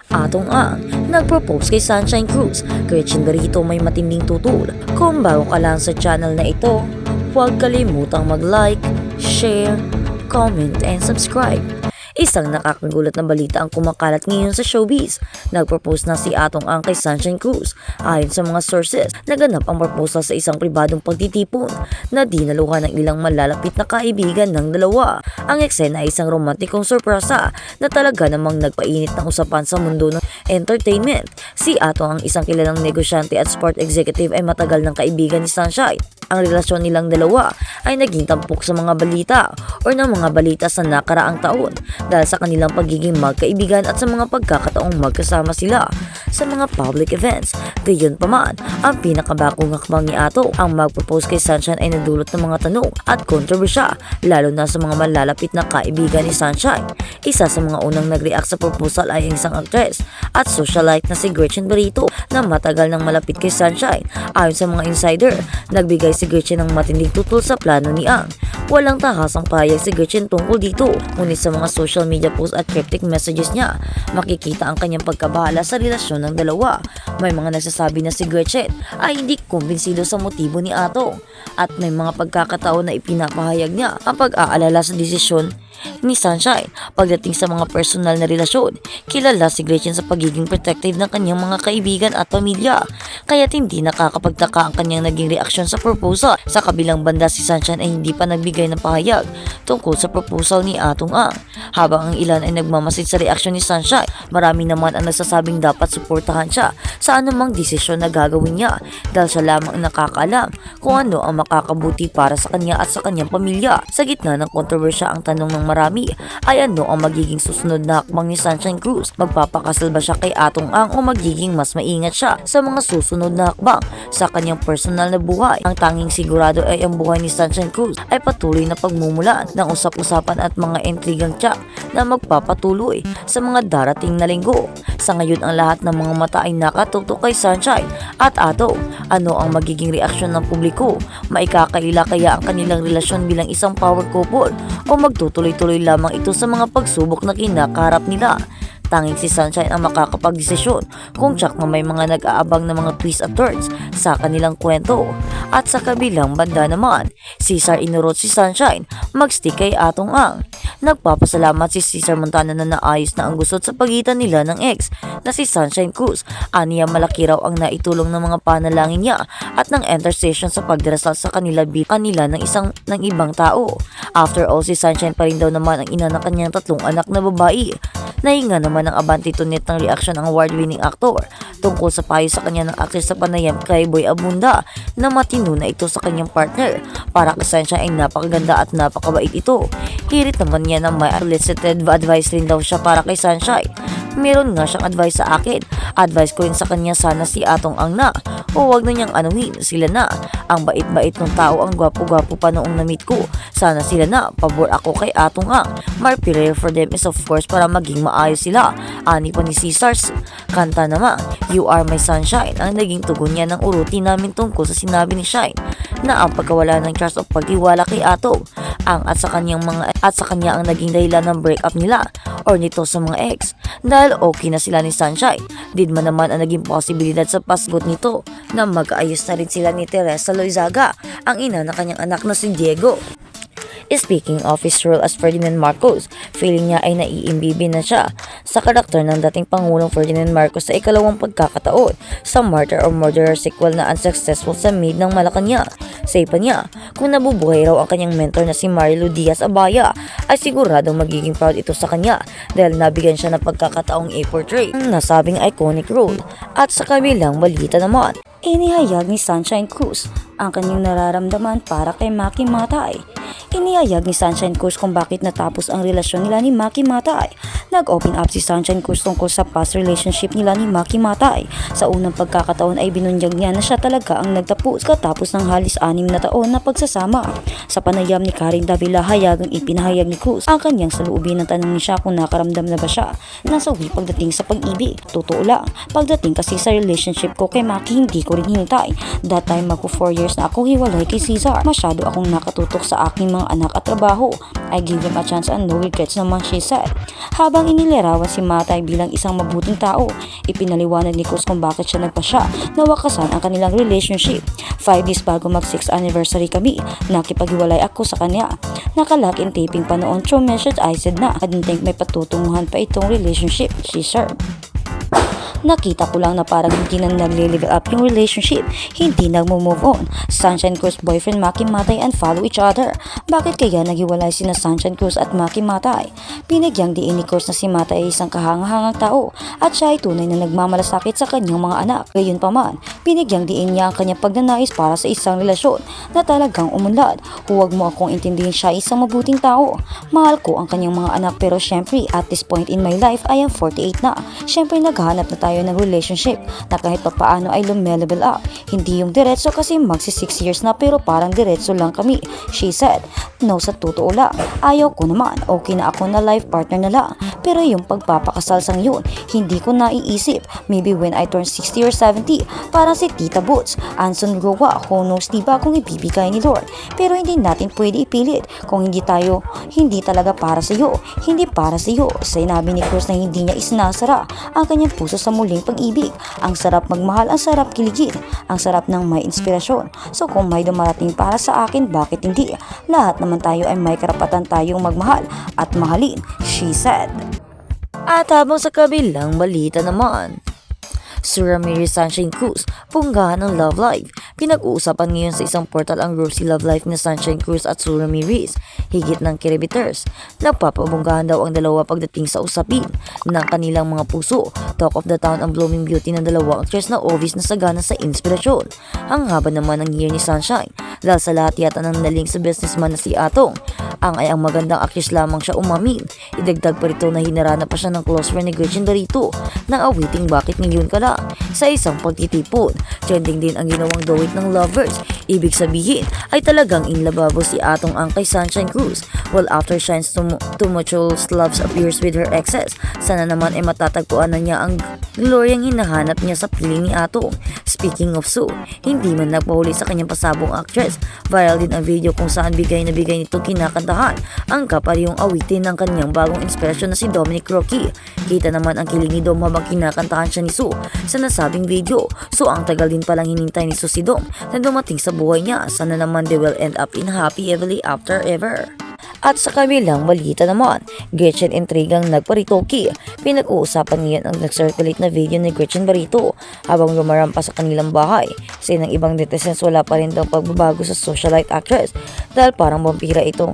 Atong Ang nag-propose kay Sunshine Cruz. Gretchen Barito may matinding tutol. Kung bago ka lang sa channel na ito, huwag kalimutang mag-like, share, comment, and subscribe. Isang nakakagulat na balita ang kumakalat ngayon sa showbiz. Nag-propose na si Atong Ang kay Sunshine Cruz. Ayon sa mga sources, naganap ang proposal sa isang pribadong pagtitipon na dinaluhan ng ilang malalapit na kaibigan ng dalawa. Ang eksena ay isang romantikong sorpresa na talaga namang nagpainit ng usapan sa mundo ng entertainment. Si Atong Ang, isang kilalang negosyante at sport executive, ay matagal ng kaibigan ni Sunshine. Ang relasyon nilang dalawa ay naging tampok sa mga balita o ng mga balita sa nakaraang taon dahil sa kanilang pagiging magkaibigan at sa mga pagkakataong magkasama sila sa mga public events. Gayunpaman, ang pinakabagong hakbang ni Ato ang mag-propose kay Sunshine ay nadulot ng mga tanong at kontrobersya, lalo na sa mga malalapit na kaibigan ni Sunshine. Isa sa mga unang nag-react sa proposal ay ang isang actress at socialite na si Gretchen Barito na matagal nang malapit kay Sunshine. Ayon sa mga insider, nagbigay si Gretchen ng matinding tutol sa plano ni Ang. Walang tahasang payag si Gretchen tungkol dito, ngunit sa mga social media posts at cryptic messages niya, makikita ang kanyang pagkabahala sa relasyon ng dalawa. May mga nagsasabi na si Gretchen ay hindi kumbinsido sa motibo ni Atong, at may mga pagkakataon na ipinapahayag niya ang pag-aalala sa desisyon ni Sunshine pagdating sa mga personal na relasyon. Kilala si Gretchen sa pagiging protective ng kanyang mga kaibigan at pamilya, kaya't hindi nakakapagtaka ang kanyang naging reaksyon sa proposal. Sa kabilang banda, si Sunshine ay hindi pa nagbigay ng pahayag tungkol sa proposal ni Atong Ang. Habang ang ilan ay nagmamasid sa reaksyon ni Sunshine, marami naman ang nagsasabing dapat suportahan siya sa anumang desisyon na gagawin niya dahil siya lamang ang nakakaalam kung ano ang makakabuti para sa kanya at sa kanyang pamilya. Sa gitna ng kontrobersya, ang tanong ng marami ay ano ang magiging susunod na hakbang ni Sunshine Cruz. Magpapakasal ba siya kay Atong Ang o magiging mas maingat siya sa mga susunod na hakbang sa kanyang personal na buhay? Ang tanging sigurado ay ang buhay ni Sunshine Cruz ay patuloy na pagmumulan ng usap-usapan at mga intrigang tiyak na magpapatuloy sa mga darating na linggo. Sa ngayon, ang lahat ng mga mata ay nakatutok kay Sunshine at Atong. Ano ang magiging reaksyon ng publiko? Maikakaila kaya ang kanilang relasyon bilang isang power couple o magtutuloy-tuloy lamang ito sa mga pagsubok na kinakaharap nila? Tanging si Sunshine ang makakapagdesisyon kung tsak na may mga nag-aabang na mga twists at turns sa kanilang kwento. At sa kabilang banda naman, Cesar inurot si Sunshine mag-stick kay Atong Ang. Nagpapasalamat si Cesar Montana na naayos na ang gusot sa pagitan nila ng ex na si Sunshine Cruz. Aniya malaki raw ang naitulong ng mga panalangin niya at ng intercession sa pagdarasal sa kanila ng ibang tao. After all, si Sunshine pa rin daw naman ang ina ng kanyang 3 anak na babae. Nahinga naman ng Abante Tunet ng reaksyon ang award-winning actor tungkol sa payo sa kanya ng actress sa panayam kay Boy Abunda na matino na ito sa kanyang partner. Para kay Sunshine ay napakaganda at napakabait ito. Hirit naman niya na may solicited advice rin daw siya para kay Sunshine. Meron nga siyang advice sa akin. Advice ko rin sa kanya, sana si Atong Ang na o wag na niyang anuhin, sila na. Ang bait-bait ng tao, ang gwapo-gwapo pa noong na-meet ko. Sana sila na, pabor ako kay Atong Ang. My prayer for them is of course para maging maayos sila. Ani pa ni Cesars. Kanta naman, You Are My Sunshine, ang naging tugon niya ng uruti namin tungkol sa sinabi ni Shine na ang pagkawala ng trust o pagtiwala kay Atong Ang at sa kanya ang naging dahilan ng breakup nila or nito sa mga ex. Dahil okay na sila ni Sunshine, didman naman ang naging posibilidad sa pasgot nito na mag-ayos na rin sila ni Teresa Loizaga, ang ina ng kanyang anak na si Diego. Speaking of his role as Ferdinand Marcos, feeling niya ay naiimbibi na siya sa karakter ng dating Pangulong Ferdinand Marcos sa ikalawang pagkakataon sa Martyr or Murderer sequel na unsuccessful sa mid ng Malacanang. Say pa niya, kung nabubuhay raw ang kanyang mentor na si Marilu Diaz-Abaya, ay siguradong magiging proud ito sa kanya dahil nabigyan siya ng pagkakataong i-portray ang nasabing iconic role. At sa kabilang balita naman, inihayag ni Sunshine Cruz ang kanyang nararamdaman para kay Maki Matay. Inihayag ni Sunshine Cruz kung bakit natapos ang relasyon nila ni Maki Matay. Nag-open up si Sunshine Cruz tungkol sa past relationship nila ni Maki Matay. Sa unang pagkakataon ay binunyag niya na siya talaga ang nagtapos katapos ng halos 6 na taon na pagsasama. Sa panayam ni Karen Davila, hayagang ipinahayag ni Cruz ang kanyang saloobin ng tanong niya kung nakaramdam na ba siya ng sawi pagdating sa pag-ibig. Totoo lang, pagdating kasi sa relationship ko kay Maki, hindi ko rin hinintay. That time magpo 4 years na akong hiwalay kay Cesar. Masyado akong nakatutok sa aking mga anak at trabaho. I give him a chance and no regrets naman, she said. Habang inilarawan si Matay bilang isang mabuting tao, ipinaliwanag ni Cruz kung bakit siya nagpasya na wakasan ang kanilang relationship. 5 days bago mag 6th anniversary kami, nakipaghiwalay ako sa kanya. Nakalock in taping pa noon through message I said na I didn't think may patutunguhan pa itong relationship, she shared. Nakita ko lang na parang hindi na nagle-level up yung relationship, hindi nagmo-move on. Sunshine Cruz boyfriend Maki Matay and follow each other. Bakit kaya naghiwalay sina Sunshine Cruz at Maki Matay? Binagyang diin ni Cruz na si Matay ay isang kahangahangang tao at siya ay tunay na nagmamalasakit sa kanyang mga anak. Gayunpaman, binagyang diin niya ang kanyang pagnanais para sa isang relasyon na talagang umunlad. Huwag mo akong intindihin, siya ay isang mabuting tao. Mahal ko ang kanyang mga anak pero syempre at this point in my life I am 48 na. Syempre naghahanap na tayo ng relationship na kahit pa paano ay lumelevel up. Hindi yung diretso kasi magsi 6 years na pero parang diretso lang kami, she said. No, sa totoo lang, ayaw ko naman. Okay na ako na life partner na lang. Pero yung pagpapakasal sang yun, hindi ko naiisip. Maybe when I turn 60 or 70, parang si Tita Boots, Anson Roa, who knows diba kung ibibigay ni Lord. Pero hindi natin pwede ipilit kung hindi talaga para sa iyo. Hindi para sa iyo. Sinabi ni Cruz na hindi niya isinasara ang kanyang puso sa muling pag-ibig. Ang sarap magmahal, ang sarap kiligin, ang sarap ng may inspirasyon. So kung may dumarating para sa akin, bakit hindi? Lahat naman tayo ay may karapatan tayong magmahal at mahalin, she said. At habang sa kabilang balita naman, si Ramirez Sunshine Cruz, punggahan ng love life. Pinag-uusapan ngayon sa isang portal ang rosy love life ni Sunshine Cruz at Su Ramirez. Higit ng kiribiters. Nagpapabunggahan daw ang dalawa pagdating sa usapin ng kanilang mga puso. Talk of the town ang blooming beauty ng dalawang actress na obvious na sagana sa inspirasyon. Ang haba naman ng year ni Sunshine dahil sa lahat yata ng naling sa businessman na si Atong. Ang magandang actress lamang siya umamin. Idagdag pa rito na hinarana pa siya ng close friend ni Gretchen Barreto nang awiting bakit ngayon ka lang. Sa isang pagtitipon, trending din ang ginawang dawit ng lovers. Ibig sabihin ay talagang inlababo si Atong ang kay Sunshine Cruz. While after Shine's tumultuous love appears with her exes, sana naman ay matatagpuan na niya ang gloryang hinahanap niya sa piling ni Atong. Speaking of Su, hindi man nagpahuli sa kanyang pasabong actress. Viral din ang video kung saan bigay na bigay nito kinakantahan ang kaparyong awitin ng kanyang bagong inspirasyon na si Dominic Rocky. Kita naman ang kilig ni Dom habang kinakantahan siya ni Su sa nasabing video. So ang tagal din palang hinintay ni Su si Dom na dumating sa buhay niya. Sana naman they will end up in happy ever after ever. At sa kabilang balita naman, Gretchen intrigang nagparitoki. Pinag-uusapan ngayon ang nag-circulate na video ni Gretchen Barreto habang lumarampa sa kanilang bahay. Sa ng ibang netizens, wala pa rin daw pagbabago sa socialite actress dahil parang vampira ito.